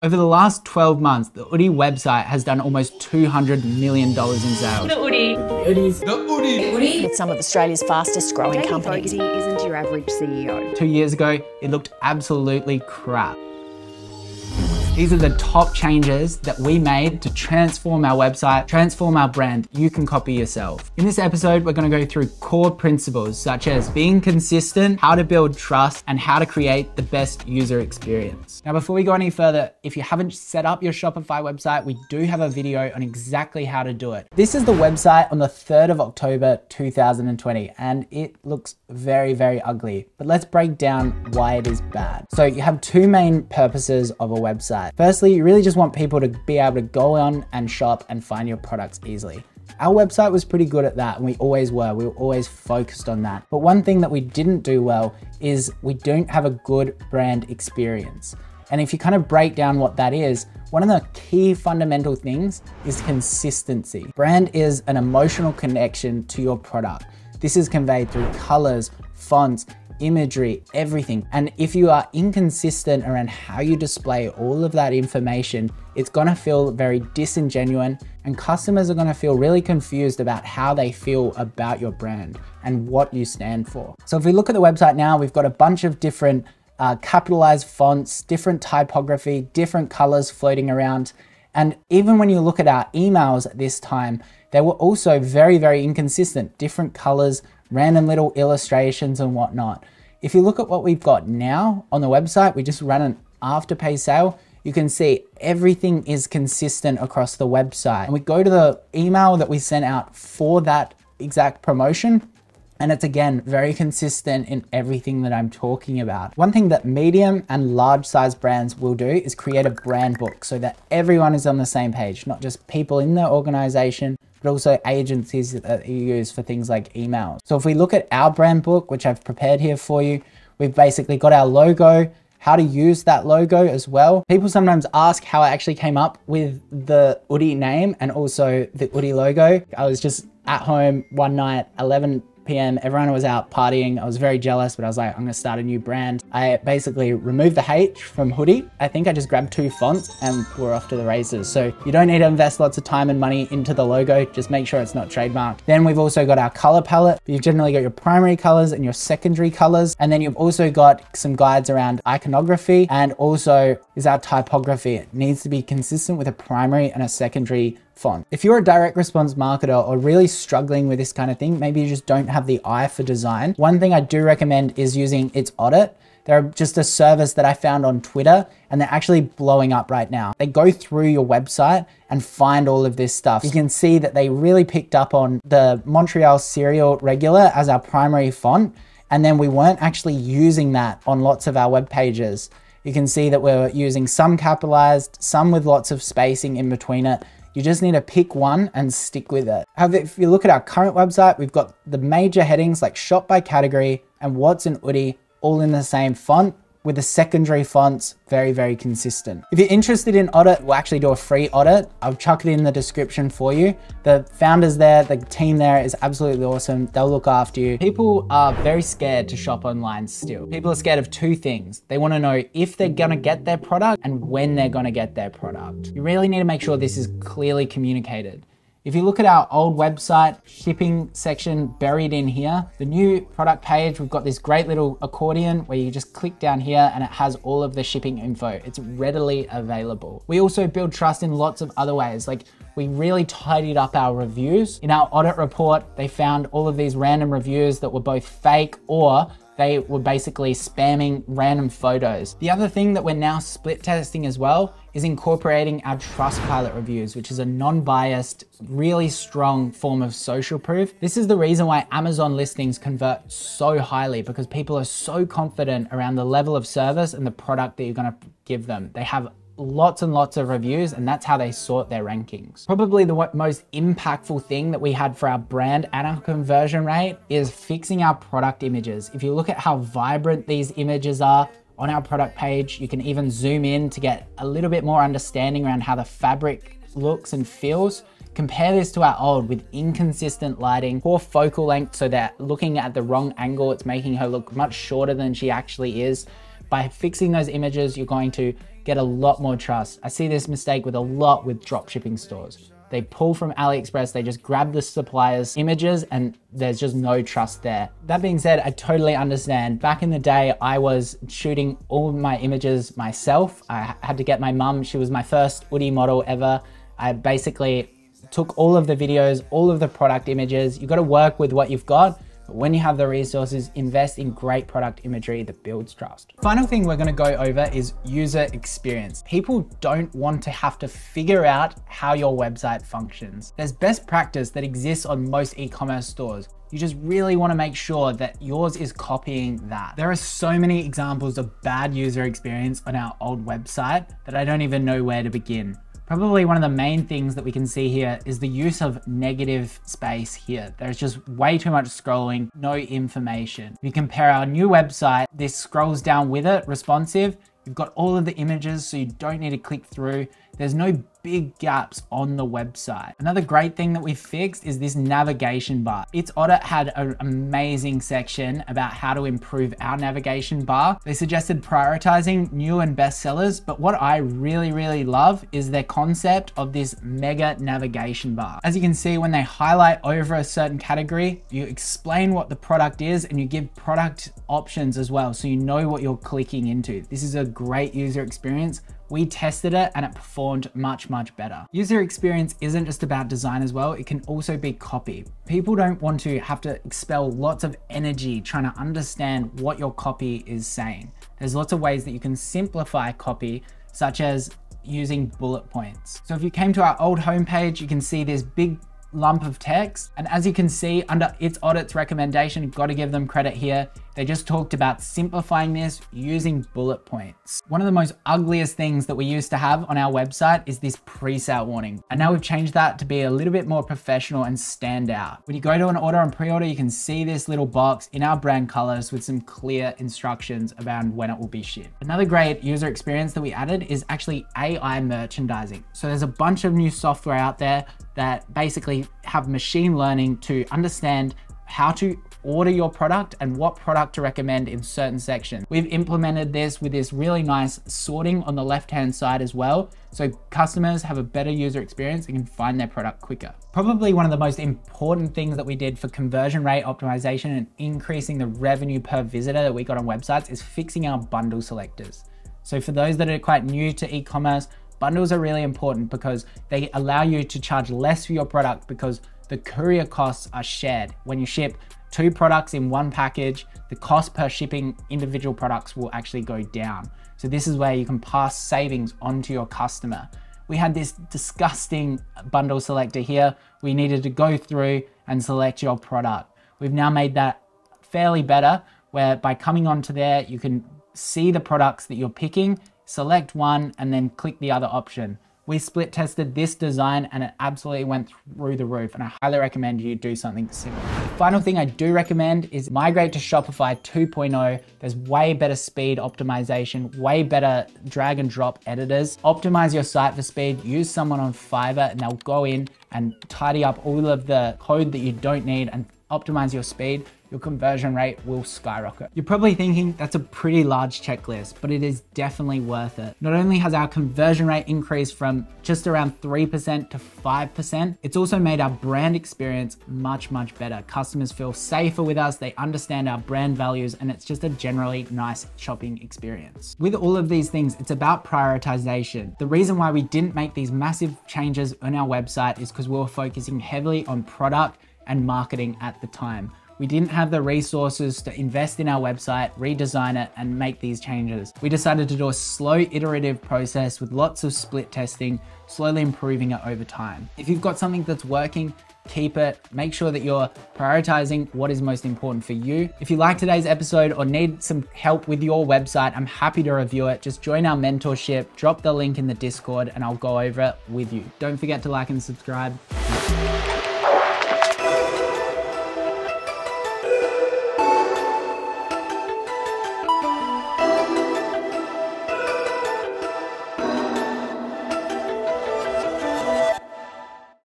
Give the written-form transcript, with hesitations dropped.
Over the last 12 months, the Oodie website has done almost $200 million in sales. The Oodie. The Oodie. It's some of Australia's fastest growing companies. Fogarty isn't your average CEO. 2 years ago, it looked absolutely crap. These are the top changes that we made to transform our website, transform our brand. You can copy yourself. In this episode, we're going to go through core principles such as being consistent, how to build trust, and how to create the best user experience. Now, before we go any further, if you haven't set up your Shopify website, we do have a video on exactly how to do it. This is the website on the 3rd of October, 2020, and it looks very, very ugly. But let's break down why it is bad. So you have two main purposes of a website. Firstly, you really just want people to be able to go on and shop and find your products easily. Our website was pretty good at that, and we always were. We were always focused on that. But one thing that we didn't do well is we don't have a good brand experience. And if you kind of break down what that is, one of the key fundamental things is consistency. Brand is an emotional connection to your product. This is conveyed through colors, fonts, imagery, everything. And if you are inconsistent around how you display all of that information, it's gonna feel very disingenuous, and customers are gonna feel really confused about how they feel about your brand and what you stand for. So if we look at the website now, we've got a bunch of different capitalized fonts, different typography, different colors floating around. And even when you look at our emails at this time, they were also very, very inconsistent, different colors, random little illustrations and whatnot. If you look at what we've got now on the website, we just ran an Afterpay sale. You can see everything is consistent across the website. And we go to the email that we sent out for that exact promotion, and it's again, very consistent in everything that I'm talking about. One thing that medium and large size brands will do is create a brand book so that everyone is on the same page, not just people in their organization, but also agencies that you use for things like emails. So if we look at our brand book, which I've prepared here for you, we've basically got our logo, how to use that logo as well. People sometimes ask how I actually came up with the Oodie name and also the Oodie logo. I was just at home one night, 11 p.m. Everyone was out partying. I was very jealous, but I was like, I'm gonna start a new brand. I basically removed the H from hoodie. I think I just grabbed 2 fonts and we're off to the races. So you don't need to invest lots of time and money into the logo. Just make sure it's not trademarked. Then we've also got our color palette. You've generally got your primary colors and your secondary colors. And then you've also got some guides around iconography, and also is our typography. It needs to be consistent with a primary and a secondary font. If you're a direct response marketer or really struggling with this kind of thing, maybe you just don't have the eye for design, one thing I do recommend is using It's Oddit. They're just a service that I found on Twitter, and they're actually blowing up right now. They go through your website and find all of this stuff. You can see that they really picked up on the Montreal Serial Regular as our primary font, and then we weren't actually using that on lots of our web pages. You can see that we're using some capitalized, some with lots of spacing in between it. You just need to pick one and stick with it. However, if you look at our current website, we've got the major headings like shop by category and what's an Oodie all in the same font, with the secondary fonts very, very consistent. If you're interested in Oddit, we'll actually do a free audit. I'll chuck it in the description for you. The founders there, the team there is absolutely awesome. They'll look after you. People are very scared to shop online still. People are scared of 2 things. They want to know if they're gonna get their product and when they're gonna get their product. You really need to make sure this is clearly communicated. If you look at our old website, shipping section buried in here, the new product page, we've got this great little accordion where you just click down here and it has all of the shipping info. It's readily available. We also build trust in lots of other ways. Like, we really tidied up our reviews. In our audit report, they found all of these random reviews that were both fake or they were basically spamming random photos. The other thing that we're now split testing as well is incorporating our Trustpilot reviews, which is a non-biased, really strong form of social proof. This is the reason why Amazon listings convert so highly, because people are so confident around the level of service and the product that you're gonna give them. They have lots and lots of reviews, and that's how they sort their rankings. Probably the most impactful thing that we had for our brand and our conversion rate is fixing our product images. If you look at how vibrant these images are on our product page, you can even zoom in to get a little bit more understanding around how the fabric looks and feels. Compare this to our old with inconsistent lighting, poor focal length, so that looking at the wrong angle, it's making her look much shorter than she actually is. By fixing those images, you're going to get a lot more trust. I see this mistake with a lot with dropshipping stores. They pull from AliExpress, they just grab the supplier's images and there's just no trust there. That being said, I totally understand. Back in the day, I was shooting all of my images myself. I had to get my mum, she was my first Oodie model ever. I basically took all of the videos, all of the product images. You gotta work with what you've got. But when you have the resources, invest in great product imagery that builds trust. Final thing we're gonna go over is user experience. People don't want to have to figure out how your website functions. There's best practice that exists on most e-commerce stores. You just really wanna make sure that yours is copying that. There are so many examples of bad user experience on our old website that I don't even know where to begin. Probably one of the main things that we can see here is the use of negative space here. There's just way too much scrolling, no information. If you compare our new website, this scrolls down with it, responsive. You've got all of the images, so you don't need to click through. There's no big gaps on the website. Another great thing that we fixed is this navigation bar. It's Oddit had an amazing section about how to improve our navigation bar. They suggested prioritizing new and best sellers, but what I really love is their concept of this mega navigation bar. As you can see, when they highlight over a certain category, you explain what the product is and you give product options as well, so you know what you're clicking into. This is a great user experience. We tested it and it performed much better. User experience isn't just about design as well, it can also be copy. People don't want to have to expel lots of energy trying to understand what your copy is saying. There's lots of ways that you can simplify copy, such as using bullet points. So if you came to our old homepage, you can see this big lump of text. And as you can see under It's Oddit's recommendation, you've got to give them credit here. They just talked about simplifying this using bullet points. One of the most ugliest things that we used to have on our website is this pre-sale warning. And now we've changed that to be a little bit more professional and stand out. When you go to an order and pre-order, you can see this little box in our brand colors with some clear instructions about when it will be shipped. Another great user experience that we added is actually AI merchandising. So there's a bunch of new software out there that basically have machine learning to understand how to order your product and what product to recommend in certain sections. We've implemented this with this really nice sorting on the left-hand side as well, so customers have a better user experience and can find their product quicker. Probably one of the most important things that we did for conversion rate optimization and increasing the revenue per visitor that we got on websites is fixing our bundle selectors. So for those that are quite new to e-commerce, bundles are really important because they allow you to charge less for your product because the courier costs are shared. When you ship 2 products in one package, the cost per shipping individual products will actually go down. So this is where you can pass savings on to your customer. We had this disgusting bundle selector here. We needed to go through and select your product. We've now made that fairly better, where by coming onto there, you can see the products that you're picking, select one, and then click the other option. We split tested this design and it absolutely went through the roof, and I highly recommend you do something similar. The final thing I do recommend is migrate to Shopify 2.0. There's way better speed optimization, way better drag and drop editors. Optimize your site for speed, use someone on Fiverr and they'll go in and tidy up all of the code that you don't need and optimize your speed. Your conversion rate will skyrocket. You're probably thinking that's a pretty large checklist, but it is definitely worth it. Not only has our conversion rate increased from just around 3% to 5%, it's also made our brand experience much better. Customers feel safer with us, they understand our brand values, and it's just a generally nice shopping experience. With all of these things, it's about prioritization. The reason why we didn't make these massive changes on our website is because we were focusing heavily on product and marketing at the time. We didn't have the resources to invest in our website, redesign it, and make these changes. We decided to do a slow iterative process with lots of split testing, slowly improving it over time. If you've got something that's working, keep it. Make sure that you're prioritizing what is most important for you. If you like today's episode or need some help with your website, I'm happy to review it. Just join our mentorship, drop the link in the Discord, and I'll go over it with you. Don't forget to like and subscribe.